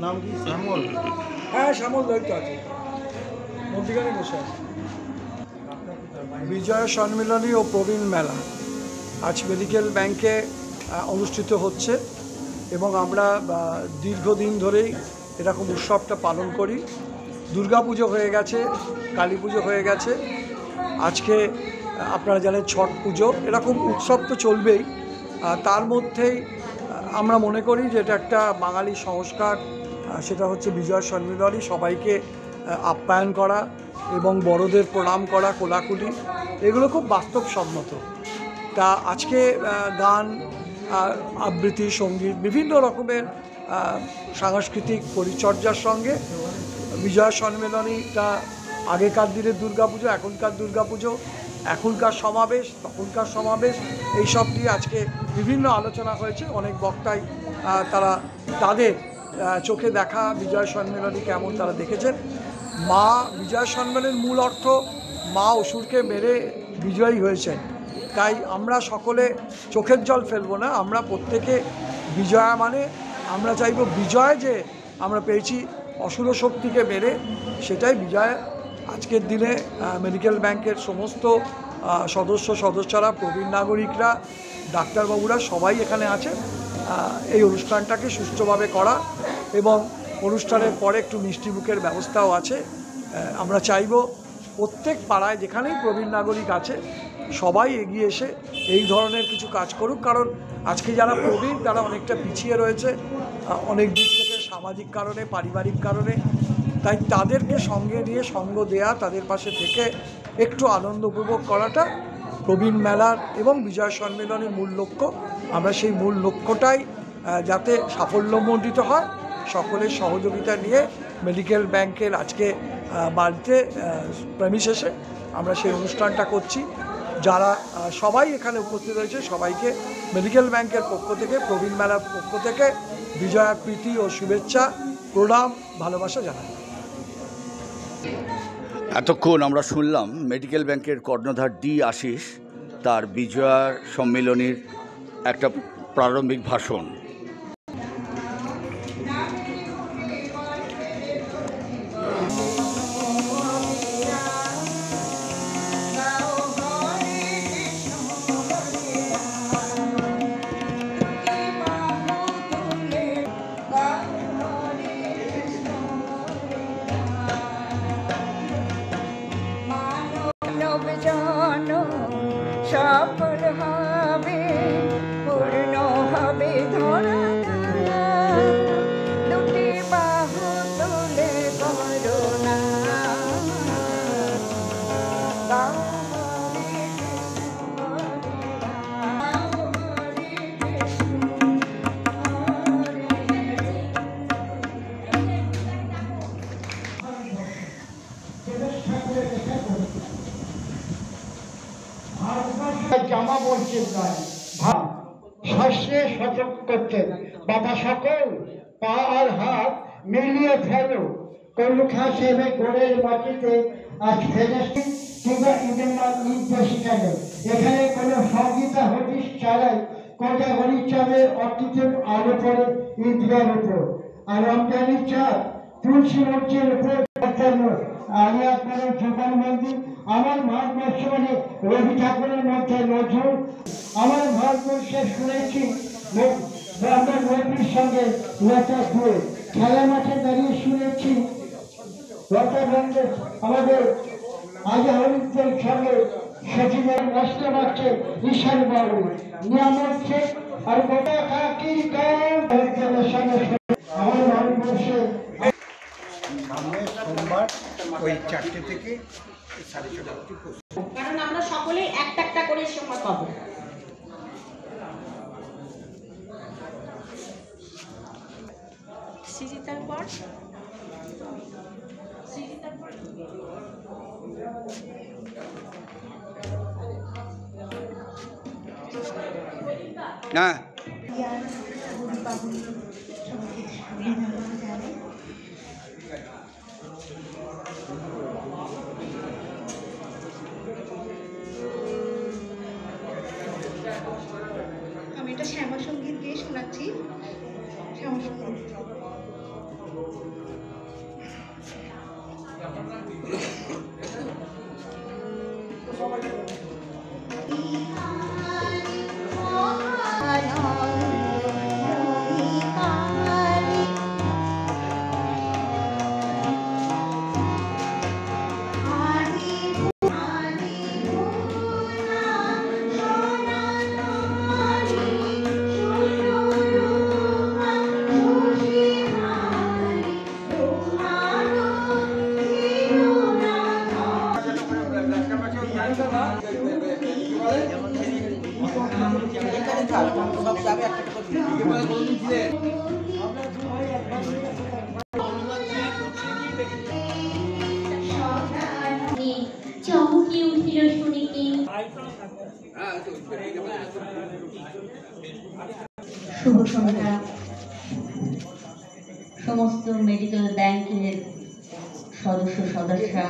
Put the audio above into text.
নাম কি? শ্যামল। হ্যাঁ, শ্যামল দায়িত্ব আছে, মধ্যিখানে বসে আছে। বিজয়া সম্মিলনী ও প্রবীণ মেলা আজ মেডিকেল ব্যাংকে অনুষ্ঠিত হচ্ছে এবং আমরা দীর্ঘদিন ধরেই এরকম উৎসবটা পালন করি। দুর্গাপুজো হয়ে গেছে, কালী পুজো হয়ে গেছে, আজকে আপনারা জানেন ছট পুজো, এরকম উৎসব তো চলবেই। তার মধ্যেই আমরা মনে করি যে এটা একটা বাঙালি সংস্কার, সেটা হচ্ছে বিজয়া সম্মিলনী, সবাইকে আপ্যায়ন করা এবং বড়দের প্রণাম করা, কোলাকুলি, এগুলো খুব বাস্তবসম্মত। তা আজকে গান, আবৃত্তি, সঙ্গীত, বিভিন্ন রকমের সাংস্কৃতিক পরিচর্যার সঙ্গে বিজয়া সম্মেলনীটা আগেকার দিনের দুর্গাপুজো, এখনকার দুর্গাপুজো, এখনকার সমাবেশ, তখনকার সমাবেশ, এইসব নিয়ে আজকে বিভিন্ন আলোচনা হয়েছে। অনেক বক্তাই তারা তাদের চোখে দেখা বিজয়া সম্মেলনী কেমন তারা দেখেছেন। মা বিজয়া সম্মেলনের মূল অর্থ মা অসুরকে মেরে বিজয়ী হয়েছেন, তাই আমরা সকলে চোখের জল ফেলবো না। আমরা প্রত্যেকে বিজয়া মানে আমরা চাইব বিজয় যে আমরা পেয়েছি অসুর শক্তিকে মেরে, সেটাই বিজয়। আজকের দিনে মেডিকেল ব্যাংকের সমস্ত সদস্যরা, প্রবীণ নাগরিকরা, ডাক্তারবাবুরা সবাই এখানে আছে এই অনুষ্ঠানটাকে সুষ্ঠুভাবে করা, এবং অনুষ্ঠানের পরে একটু মিষ্টিমুখের ব্যবস্থাও আছে। আমরা চাইব প্রত্যেক পাড়ায় যেখানেই প্রবীণ নাগরিক আছে সবাই এগিয়ে এসে এই ধরনের কিছু কাজ করুক, কারণ আজকে যারা প্রবীণ তারা অনেকটা পিছিয়ে রয়েছে অনেক দিক থেকে, সামাজিক কারণে, পারিবারিক কারণে। তাই তাদেরকে সঙ্গে নিয়ে সঙ্গ দেয়া, তাদের পাশে থেকে একটু আনন্দ উপভোগ করাটা প্রবীণ মেলার এবং বিজয়া সম্মেলনের মূল লক্ষ্য। আমরা সেই মূল লক্ষ্যটাই যাতে সাফল্যমণ্ডিত হয়, সকলের সহযোগিতা নিয়ে মেডিকেল ব্যাংকের আজকে বাড়িতে প্রেমিসেসে আমরা সেই অনুষ্ঠানটা করছি। যারা সবাই এখানে উপস্থিত হয়েছে সবাইকে মেডিকেল ব্যাংকের পক্ষ থেকে, প্রবীণ মেলার পক্ষ থেকে বিজয়া প্রীতি ও শুভেচ্ছা, প্রণাম, ভালোবাসা জানাই। এতক্ষণ আমরা শুনলাম মেডিকেল ব্যাংকের কর্ণধার ডি আশিস তার বিজয়া সম্মেলনীর একটা প্রারম্ভিক ভাষণ। সফল হবে, পূর্ণ হবে ধরা, দুটি বাহু তুলে করুণা। জামা মসজিদ নয়, শ্বাসে সচক করতেন। বাবা সকল পা আর হাত মিলিয়ে ফেলো, কলুখা সেবে গোড়ের মাটিতে আজ ফেরেছি কিংবা ইন্দ্রনাথ নির্দেশ কেন। এখানে কোনো সংগীতা হদিস চালাই কোটা হরিচাঁদের অতীতের আলো পড়ে ইন্দ্রিয়ার উপর, আর রমজানি চাঁদ তুলসী মঞ্চের উপর আলিয়া করে জোগান মন্দির। আমার ভারতবর্ষ মানে রবি ঠাকুরের মধ্যে নজরুল। আমার ভারতবর্ষে শুনেছি আমরা নবীর সঙ্গে লতা ধুয়ে খেলা মাঠে দাঁড়িয়ে শুনেছি লতা রঙের আমাদের আজহারুদ্দের সঙ্গে সচিবের রাস্তা মাঠে ঈশান বাবু, নিয়ামত শেখ আর গোটা কাকির গানের সঙ্গে আমার ভারতবর্ষে সামনের সোমবার ওই 4টে থেকে 6:30 অবধি, কারণ আমরা সকলেই একটা একটা করে সময় পাবো। সিজিতার পর হ্যাঁ, চমকে উঠিল শুনিতে শুভ সন্ধ্যা। সমস্ত মেডিকেল ব্যাংকের সদস্যা